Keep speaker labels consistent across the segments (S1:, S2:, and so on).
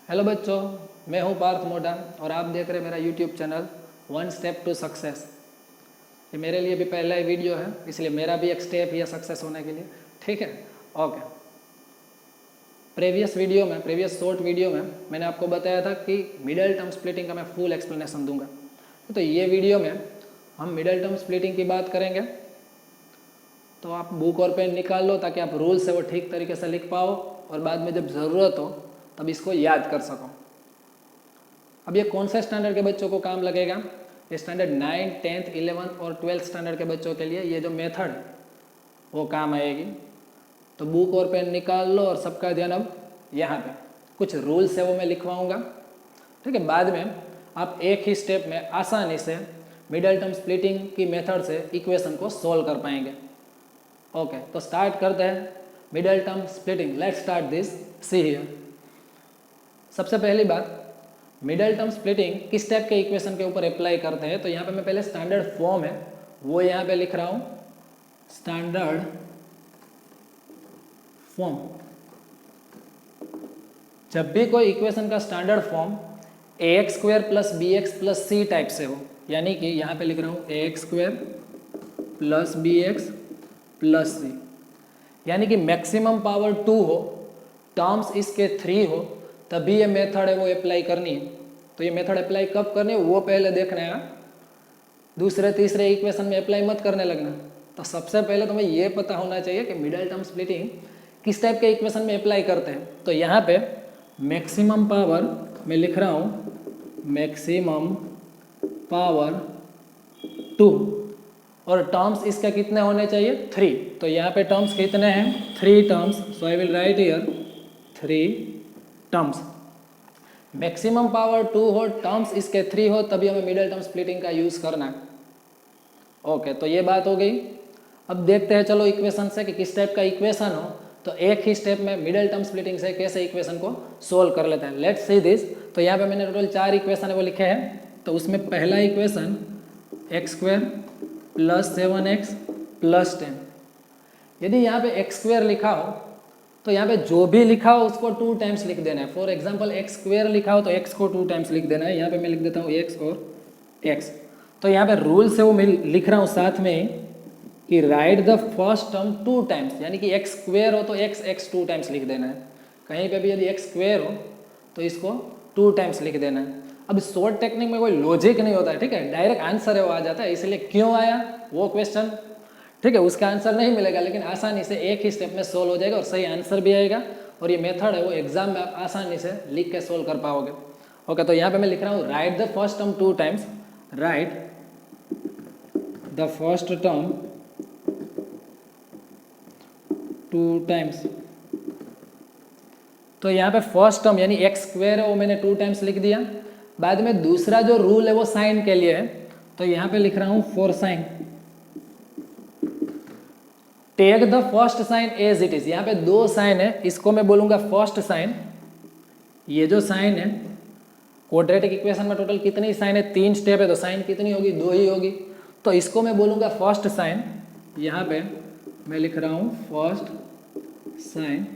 S1: Hello बच्चों, मैं हूं पार्थ मोटा और आप देख रहे हैं मेरा YouTube channel one step to success. ये मेरे लिए भी पहला ही वीडियो है, इसलिए मेरा भी एक स्टेप ही है सक्सेस होने के लिए। ठीक है, ओके। प्रीवियस शॉर्ट वीडियो में मैंने आपको बताया था कि मिडल टर्म स्प्लिटिंग का मैं फुल एक्सप्लेनेशन दूंगा। तो ये वीडियो में हम मिडल टर्म स्प्लिटिंग की बात करेंगे। तो आप बुक और पेन निकाल लो ताकि आप रूल से वो ठीक तरीके से लिख पाओ और बाद में जब ज़रूरत हो तब इसको याद कर सको। अब ये कौन से स्टैंडर्ड के बच्चों को काम लगेगा? ये स्टैंडर्ड 9, 10th, 11th और 12th स्टैंडर्ड के बच्चों के लिए ये जो मेथड है वो काम आएगी। तो बुक और पेन निकाल लो और सबका ध्यान अब यहाँ पे कुछ रूल्स है वो मैं लिखवाऊंगा। ठीक है, बाद में आप एक ही स्टेप में आसानी से मिडल टर्म स्प्लिटिंग की मेथड से इक्वेशन को सोल्व कर पाएंगे। ओके, तो स्टार्ट करते हैं middle term splitting. Let's start this. See here, सबसे पहली बात, मिडल टर्म स्प्लिटिंग किस टाइप के इक्वेशन के ऊपर अप्लाई करते हैं? तो यहाँ पे मैं पहले स्टैंडर्ड फॉर्म है वो यहाँ पे लिख रहा हूँ। स्टैंडर्ड फॉर्म, जब भी कोई इक्वेशन का standard form ax square plus b x plus c type से हो, यानी कि यहाँ पे लिख रहा हूँ ax square plus b x plus c, यानी कि मैक्सिमम पावर 2 हो, टर्म्स इसके 3 हो, तभी ये मेथड है वो अप्लाई करनी है। तो ये मेथड अप्लाई कब करनी है वो पहले देखना है, दूसरे तीसरे इक्वेशन में अप्लाई मत करने लगना। तो सबसे पहले तुम्हें ये पता होना चाहिए कि मिडल टर्म स्प्लिटिंग किस टाइप के इक्वेशन में अप्लाई करते हैं। तो यहाँ पे मैक्सिमम पावर मैं लिख रहा हूँ मैक्सिमम पावर 2 और टर्म्स इसके कितने होने चाहिए? 3। तो यहाँ पे टर्म्स कितने हैं? 3 terms. So I will write here 3 terms. Maximum power 2 हो, टर्म्स इसके 3 हो, तभी हमें मिडल टर्म स्प्लिटिंग का यूज करना है। ओके, तो ये बात हो गई। अब देखते हैं चलो इक्वेशन से कि किस टाइप का इक्वेशन हो तो एक ही स्टेप में मिडल टर्म स्प्लिटिंग से कैसे इक्वेशन को सोल्व कर लेते हैं। Let's see this. तो यहाँ पे मैंने टोटल 4 इक्वेशन है वो लिखे हैं। तो उसमें पहला equation x square plus 7x plus 10। यदि यहाँ पे एक्स स्क्वायर लिखा हो तो यहाँ पे जो भी लिखा हो उसको 2 टाइम्स लिख देना है। फॉर एग्जाम्पल एक्स स्क्वायर लिखा हो तो एक्स को 2 टाइम्स लिख देना है। यहाँ पे मैं लिख देता हूँ एक्स और एक्स। तो यहाँ पे रूल से वो मैं लिख रहा हूँ साथ में कि right the first term 2 times, यानी कि एक्स स्क्वायर हो तो एक्स एक्स 2 टाइम्स लिख देना है। कहीं पे भी यदि एक्स स्क्वायर हो तो इसको 2 टाइम्स लिख देना है। अब शॉर्ट टेक्निक में कोई लॉजिक नहीं होता है, ठीक है, डायरेक्ट आंसर है वो आ जाता है। इसलिए क्यों आया वो क्वेश्चन, ठीक है, उसका आंसर नहीं मिलेगा, लेकिन आसानी से एक ही स्टेप में सोल्व हो जाएगा और सही आंसर भी आएगा। और ये मेथड है वो एग्जाम में आप आसानी से लिख के सोल्व कर पाओगे। ओके, तो यहाँ पे मैं लिख रहा हूँ right the first term 2 times. Right the first term 2 times. तो यहाँ पे फर्स्ट टर्म यानी एक्स स्क्वायर है वो मैंने 2 टाइम्स लिख दिया। बाद में दूसरा जो रूल है वो साइन के लिए है, तो यहाँ पे लिख रहा हूँ for sign take the first sign as it is. यहाँ पे 2 साइन है, इसको मैं बोलूंगा फर्स्ट साइन। ये जो साइन है, क्वाड्रेटिक इक्वेशन में टोटल कितनी साइन है? 3 स्टेप है, तो साइन कितनी होगी? 2 ही होगी। तो इसको मैं बोलूंगा फर्स्ट साइन। यहाँ पे मैं लिख रहा हूँ फर्स्ट साइन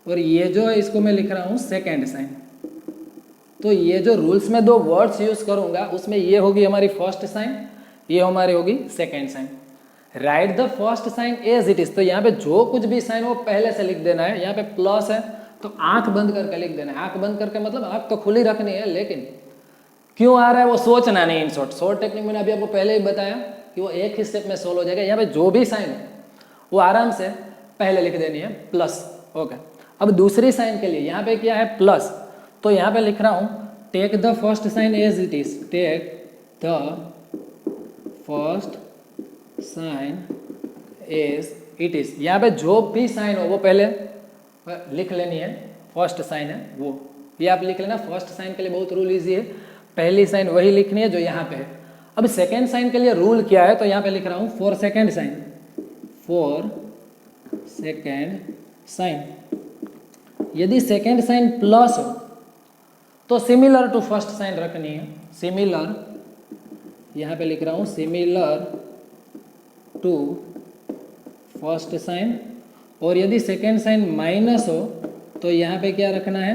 S1: और ये जो है इसको मैं लिख रहा हूँ सेकेंड साइन। तो ये जो रूल्स में 2 वर्ड्स यूज करूंगा उसमें ये होगी हमारी फर्स्ट साइन, ये हमारी होगी second sign. Write the first sign as it is. तो यहाँ पे जो कुछ भी साइन वो पहले से लिख देना है। यहाँ पे प्लस है तो आंख बंद करके लिख देना है। आंख बंद करके मतलब आंख तो खुली रखनी है, लेकिन क्यों आ रहा है वो सोचना नहीं। इन शॉर्ट टेक्निक मैंने अभी आपको पहले ही बताया कि वो एक ही स्टेप में सोल्व हो जाएगा। यहाँ पे जो भी साइन है वो आराम से पहले लिख देनी है प्लस। ओके, अब दूसरी साइन के लिए यहाँ पे क्या है? प्लस। तो यहाँ पे लिख रहा हूँ take the first sign as it is. Take the first sign as it is. यहाँ पे जो भी साइन हो वो पहले लिख लेनी है। फर्स्ट साइन है वो, ये आप लिख लेना। फर्स्ट साइन के लिए बहुत रूल इजी है, पहली साइन वही लिखनी है जो यहाँ पे है। अब सेकेंड साइन के लिए रूल क्या है? तो यहाँ पे लिख रहा हूँ for second sign. For second sign, यदि सेकेंड साइन प्लस हो तो सिमिलर टू फर्स्ट साइन रखनी है। सिमिलर, यहाँ पे लिख रहा हूँ सिमिलर टू फर्स्ट साइन। और यदि सेकेंड साइन माइनस हो तो यहाँ पे क्या रखना है?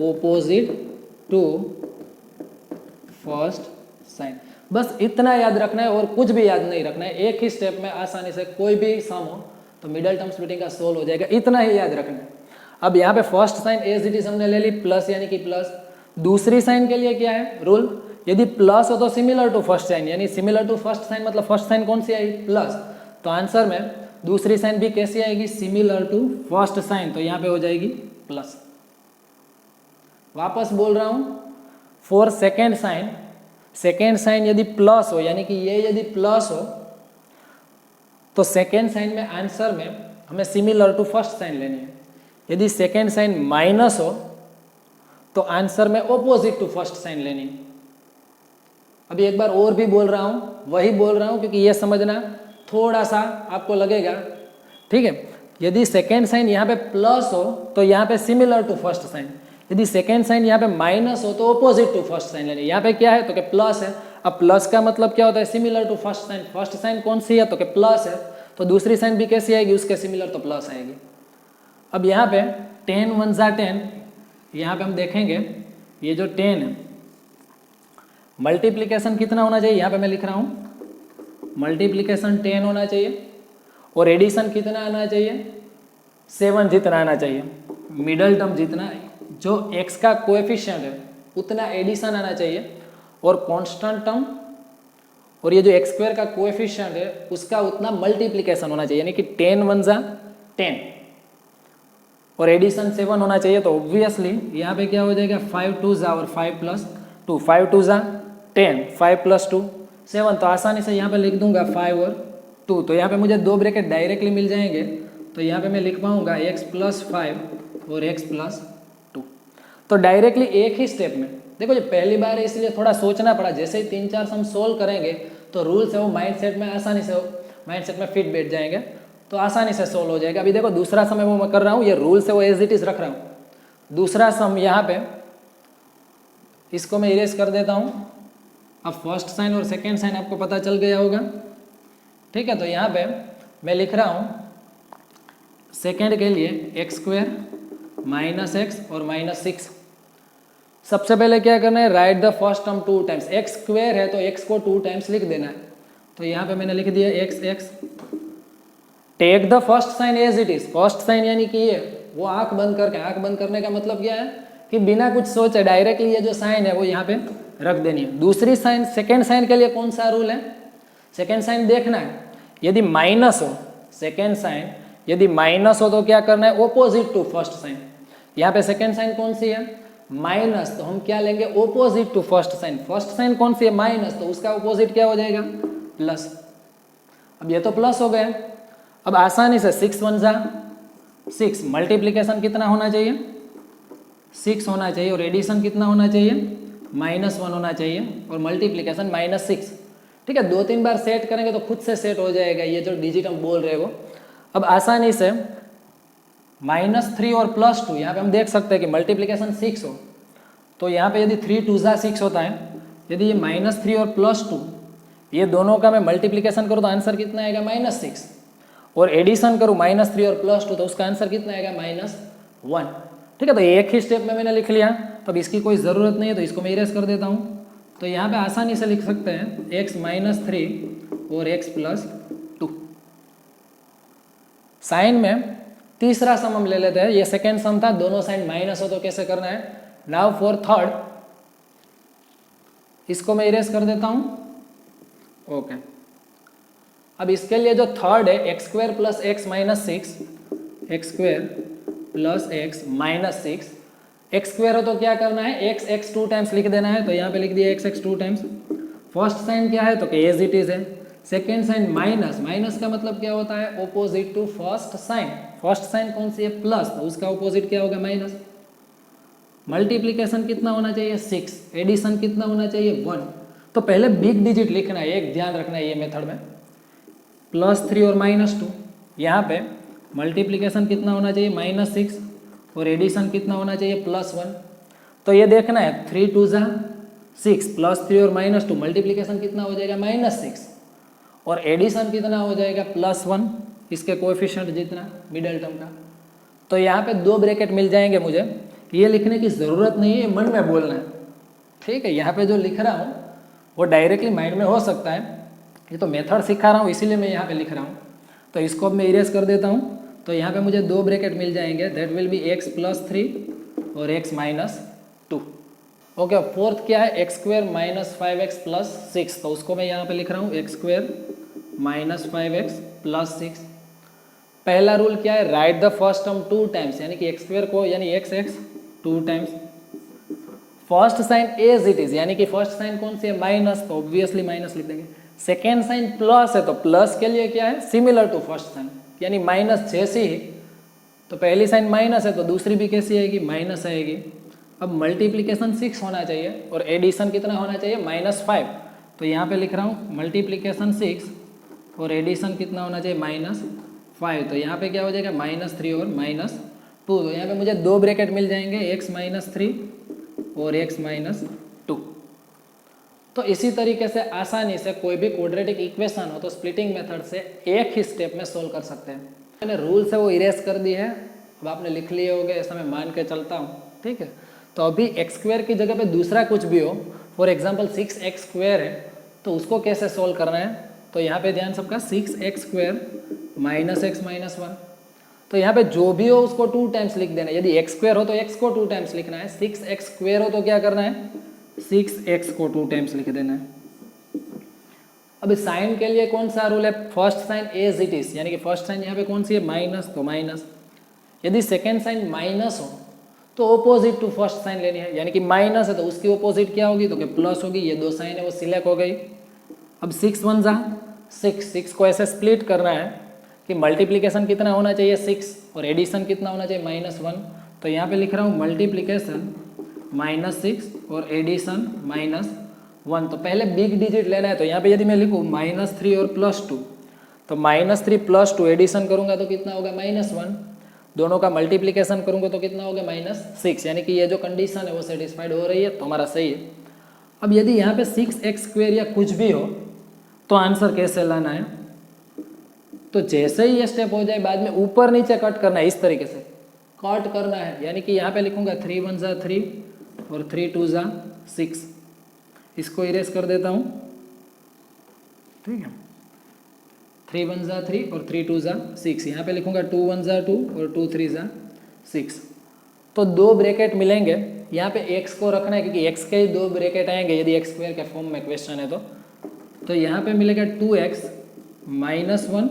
S1: Opposite to first sign. बस इतना याद रखना है और कुछ भी याद नहीं रखना है। एक ही स्टेप में आसानी से कोई भी सम हो तो मिडल टर्म स्प्लिटिंग का सोल्व हो जाएगा, इतना ही याद रखना है। अब यहाँ पे first sign as it is हमने ले ली प्लस, यानी कि प्लस। दूसरी साइन के लिए क्या है रूल, यदि प्लस हो तो सिमिलर टू फर्स्ट साइन, यानी सिमिलर टू फर्स्ट साइन मतलब फर्स्ट साइन कौन सी आई, प्लस। तो आंसर में दूसरी साइन भी कैसी आएगी, सिमिलर टू फर्स्ट साइन, तो यहाँ पे हो जाएगी प्लस। वापस बोल रहा हूं, फॉर सेकेंड साइन यदि प्लस हो, यानी कि ये यदि प्लस हो तो सेकेंड साइन में आंसर में हमें सिमिलर टू फर्स्ट साइन लेनी है। यदि सेकेंड साइन माइनस हो तो आंसर में ऑपोजिट टू फर्स्ट साइन लेनी है। अभी एक बार और भी बोल रहा हूं, वही बोल रहा हूं क्योंकि ये समझना थोड़ा सा आपको लगेगा, ठीक है। यदि सेकेंड साइन यहाँ पे प्लस हो तो यहाँ पे सिमिलर टू फर्स्ट साइन, यदि सेकेंड साइन यहाँ पे माइनस हो तो ऑपोजिट टू फर्स्ट साइन लेनी। यहाँ पे क्या है तो कि प्लस है। अब प्लस का मतलब क्या होता है, similar to first sign. First sign कौन सी है तो कि प्लस है, तो दूसरी साइन भी कैसी आएगी, उसके सिमिलर तो प्लस आएगी। अब यहाँ पे 10 1 जा 10, यहाँ पे हम देखेंगे ये जो 10 है मल्टीप्लीकेशन कितना होना चाहिए, यहाँ पे मैं लिख रहा हूँ मल्टीप्लीकेशन 10 होना चाहिए और एडिशन कितना आना चाहिए, 7 जितना आना चाहिए। मिडल टर्म जितना जो x का कोएफिशिएंट है उतना एडिशन आना चाहिए और कांस्टेंट टर्म और ये जो x स्क्वायर का कोएफिशिएंट है उसका उतना मल्टीप्लिकेशन होना चाहिए, यानी कि 10 1 जा 10 और एडिशन 7 होना चाहिए। तो ऑब्वियसली यहाँ पे क्या हो जाएगा, 5 2 जा और 5 प्लस 2, 5 2 जा 10, 5 प्लस 2 7। तो आसानी से यहाँ पे लिख दूंगा 5 और 2, तो यहाँ पे मुझे दो ब्रैकेट डायरेक्टली मिल जाएंगे। तो यहाँ पे मैं लिख पाऊंगा x प्लस 5 और x प्लस 2। तो डायरेक्टली एक ही स्टेप में, देखो ये पहली बार है इसलिए थोड़ा सोचना पड़ा। जैसे ही 3-4 सम सोल्व करेंगे तो रूल्स है वो माइंडसेट में आसानी से माइंडसेट में फिट बैठ जाएंगे, तो आसानी से सोल्व हो जाएगा। अभी देखो दूसरा सम वो मैं कर रहा हूँ, ये रूल्स है वो एज इट इज रख रहा हूँ। दूसरा सम यहाँ पे इसको मैं इरेज कर देता हूँ। अब फर्स्ट साइन और सेकेंड साइन आपको पता चल गया होगा, ठीक है। तो यहाँ पे मैं लिख रहा हूँ सेकेंड के लिए एक्स स्क्वायर माइनस एक्स और माइनस 6। सबसे पहले क्या करना है, write the first term 2 times. X square है तो एक्स को 2 टाइम्स लिख देना है। तो यहाँ पे मैंने लिख दिया x x. Take the first sign as it is. First sign यानी कि ये वो आंख बंद करके, आंख बंद करने का मतलब क्या है कि बिना कुछ सोचे डायरेक्टली ये जो साइन है वो यहाँ पे रख देनी है। दूसरी साइन सेकेंड साइन के लिए कौन सा रूल है, सेकेंड साइन देखना है यदि माइनस हो, सेकेंड साइन यदि माइनस हो तो क्या करना है, ऑपोजिट टू फर्स्ट साइन। यहाँ पे सेकेंड साइन कौन सी है, माइनस, तो हम क्या लेंगे opposite to first sign. First sign कौन सी है, माइनस, तो उसका ऑपोजिट क्या हो जाएगा, प्लस। अब ये तो प्लस हो गए। अब आसानी से 6 1 जा 6, मल्टीप्लीकेशन कितना होना चाहिए, 6 होना चाहिए और एडिशन कितना होना चाहिए, -1 होना चाहिए और मल्टीप्लीकेशन -6। ठीक है, 2-3 बार सेट करेंगे तो खुद से सेट हो जाएगा ये जो डिजिट हम बोल रहे हो। अब आसानी से -3 और +2, यहाँ पे हम देख सकते हैं कि मल्टीप्लीकेशन 6 हो तो यहाँ पे यदि 3 2 जा 6 होता है, यदि ये -3 और +2 ये दोनों का मैं मल्टीप्लीकेशन करूँ तो आंसर कितना आएगा, -6, और एडिशन करूँ -3 और +2 तो उसका आंसर कितना आएगा, -1। ठीक है, तो एक ही स्टेप में मैंने लिख लिया। तो अब इसकी कोई ज़रूरत नहीं है तो इसको मैं इरेज कर देता हूँ। तो यहाँ पे आसानी से लिख सकते हैं x -3 और x +2। साइन में तीसरा सम हम ले लेते हैं, ये सेकेंड सम था, दोनों साइन माइनस हो तो कैसे करना है। नाउ फॉर थर्ड, इसको मैं इरेज कर देता हूँ। ओके, अब इसके लिए जो थर्ड है x² + x - 6, x² + x - 6, x² हो तो क्या करना है, x 2 टाइम्स लिख देना है। तो यहाँ पे लिख दिया x 2 टाइम्स। फर्स्ट साइन क्या है तो एज इट इज है। सेकेंड साइन माइनस, माइनस का मतलब क्या होता है, opposite to first sign. First sign कौन सी है, प्लस, तो उसका ऑपोजिट क्या होगा, माइनस। मल्टीप्लीकेशन कितना होना चाहिए, 6, एडिशन कितना होना चाहिए, 1। तो पहले बिग डिजिट लिखना है, एक ध्यान रखना है ये मेथड में, +3 और -2। यहाँ पे मल्टीप्लीकेशन कितना होना चाहिए, -6, और एडिशन कितना होना चाहिए, +1। तो ये देखना है 3 2 जा 6, +3 और -2, मल्टीप्लीकेशन कितना हो जाएगा, -6, और एडिशन कितना हो जाएगा, +1, इसके कोएफिशिएंट जितना मिडल टर्म का। तो यहाँ पे 2 ब्रैकेट मिल जाएंगे मुझे, ये लिखने की ज़रूरत नहीं है, ये मन में बोलना है, ठीक है। यहाँ पे जो लिख रहा हूँ वो डायरेक्टली माइंड में हो सकता है, ये तो मेथड सिखा रहा हूँ इसीलिए मैं यहाँ पे लिख रहा हूँ। तो इसको अब मैं इरेज कर देता हूँ, तो यहाँ पे मुझे 2 ब्रैकेट मिल जाएंगे, दैट विल बी x+3 और x-2। ओके, फोर्थ क्या है, x² - 5x + 6, तो उसको मैं यहाँ पे लिख रहा हूँ x² - 5x + 6। पहला रूल क्या है, write the first term 2 times, यानी कि x² को यानी x 2 times, first sign as it is, यानी कि फर्स्ट साइन कौन सी है, माइनस, तो ऑब्वियसली माइनस लिख देंगे। सेकेंड साइन प्लस है, तो प्लस के लिए क्या है, सिमिलर टू फर्स्ट साइन, यानी माइनस जैसी ही, तो पहली साइन माइनस है तो दूसरी भी कैसी आएगी, माइनस आएगी। अब मल्टीप्लीकेशन 6 होना चाहिए और एडिशन कितना होना चाहिए, -5, तो यहाँ पे लिख रहा हूँ मल्टीप्लीकेशन 6 और एडिशन कितना होना चाहिए, -5, तो यहाँ पे क्या हो जाएगा, -3 और -2, तो यहाँ पे मुझे 2 ब्रैकेट मिल जाएंगे, x-3 और x-2। तो इसी तरीके से आसानी से कोई भी क्वाड्रेटिक इक्वेशन हो तो स्प्लिटिंग मेथड से एक ही स्टेप में सोल्व कर सकते हैं। मैंने रूल्स है वो इरेज कर दी है, अब आपने लिख लिए होंगे, ऐसा मैं मान के चलता हूँ, ठीक है। तो अभी x² की जगह पे दूसरा कुछ भी हो, फॉर एग्जाम्पल 6x² है, तो उसको कैसे सोल्व करना है, तो यहाँ पे ध्यान सबका 6x² - x - 1, तो यहाँ पे जो भी हो उसको 2 टाइम्स लिख देना है। यदि x² हो तो x को 2 टाइम्स लिखना है, 6x² हो तो क्या करना है, 6x को 2 टाइम्स लिख देना है। अब साइन के लिए कौन सा रूल है, first sign as it is, यानी कि फर्स्ट साइन यहाँ पे कौन सी है, माइनस, तो माइनस। यदि सेकेंड साइन माइनस हो तो ऑपोजिट टू फर्स्ट साइन लेनी है, यानी कि माइनस है तो उसकी ऑपोजिट क्या होगी, तो क्या प्लस होगी। ये 2 साइन है वो सिलेक्ट हो गई। अब 6 1 जा 6 को ऐसे स्प्लिट करना है कि मल्टीप्लीकेशन कितना होना चाहिए, 6, और एडिशन कितना होना चाहिए, -1, तो यहाँ पे लिख रहा हूँ मल्टीप्लीकेशन -6 और एडिशन -1। तो पहले बिग डिजिट लेना है, तो यहाँ पे यदि मैं लिखूँ -3 और +2, तो -3 + 2 एडिशन करूँगा तो कितना होगा, -1, दोनों का मल्टीप्लीकेशन करूँगा तो कितना होगा, -6, यानी कि ये जो कंडीशन है वो सेटिस्फाइड हो रही है, तो हमारा सही है। अब यदि यहाँ पे 6x² या कुछ भी हो तो आंसर कैसे लाना है, तो जैसे ही ये स्टेप हो जाए बाद में ऊपर नीचे कट करना है, इस तरीके से कट करना है, यानी कि यहाँ पे लिखूंगा 3 1 जा 3 और 3 2 जा 6, इसको इरेज कर देता हूँ, ठीक है। 3 1 जा 3 और 3 2 जा 6, यहाँ पे लिखूंगा 2 1 जा 2 और 2 3 जा 6, तो 2 ब्रैकेट मिलेंगे। यहाँ पे x को रखना है क्योंकि x के ही 2 ब्रैकेट आएंगे यदि x² के फॉर्म में क्वेश्चन है तो यहाँ पे मिलेगा 2x - 1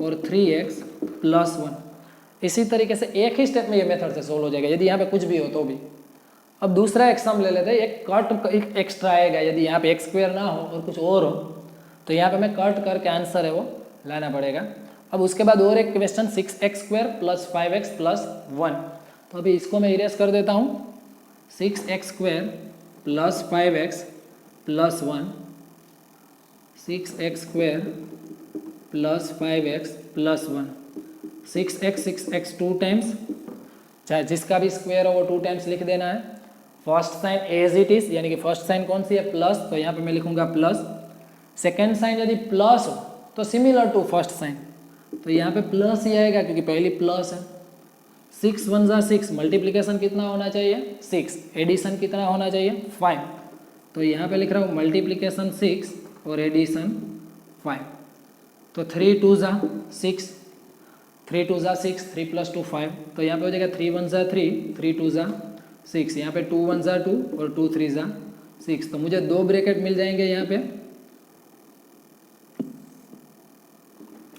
S1: और 3x + 1। इसी तरीके से एक ही स्टेप में ये मेथड से सोल्व हो जाएगा यदि यहाँ पे कुछ भी हो तो भी। अब दूसरा एग्जाम ले लेते हैं, एक कट एक एक्स्ट्रा आएगा, यदि यहाँ पे x² ना हो और कुछ और हो तो यहाँ पे मैं कट करके आंसर है वो लाना पड़ेगा। अब उसके बाद और एक क्वेश्चन 6x² + 5x + 1, तो अभी इसको मैं इरेज कर देता हूँ, 6x² + 5x + 1, 6x² + 5x + 1, 6x 2 times, चाहे जिसका भी स्क्वायर हो वो 2 टाइम्स लिख देना है। First sign as it is, यानी कि फर्स्ट साइन कौन सी है, प्लस, तो यहाँ पे मैं लिखूंगा प्लस। सेकेंड साइन यदि प्लस हो तो सिमिलर टू फर्स्ट साइन, तो यहाँ पे प्लस ही आएगा क्योंकि पहली प्लस है। 6 1 जा 6, मल्टीप्लीकेशन कितना होना चाहिए, 6, एडिशन कितना होना चाहिए, 5, तो यहाँ पे लिख रहा हूँ मल्टीप्लीकेशन 6 और एडिशन 5, तो 3 2 जा 6, 3 2 जा 6, 3 + 2 5, तो यहाँ पे हो जाएगा 3 1 जा 3, 3 2 जा 6, यहाँ पे 2 1 जा 2 और 2 3 जा 6, तो मुझे 2 ब्रैकेट मिल जाएंगे यहाँ पे,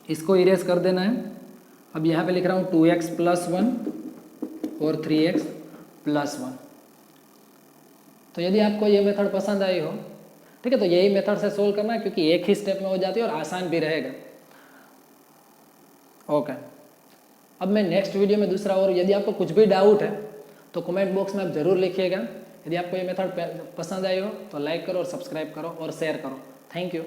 S1: इसको इरेज कर देना है। अब यहाँ पे लिख रहा हूँ 2x + 1 और 3x + 1। तो यदि आपको ये मेथड पसंद आई हो, ठीक है, तो यही मेथड से सोल्व करना है क्योंकि एक ही स्टेप में हो जाती है और आसान भी रहेगा। ओके, अब मैं नेक्स्ट वीडियो में दूसरा, और यदि आपको कुछ भी डाउट है तो कमेंट बॉक्स में आप ज़रूर लिखिएगा। यदि आपको ये मेथड पसंद आई हो तो लाइक करो और सब्सक्राइब करो और शेयर करो। Thank you.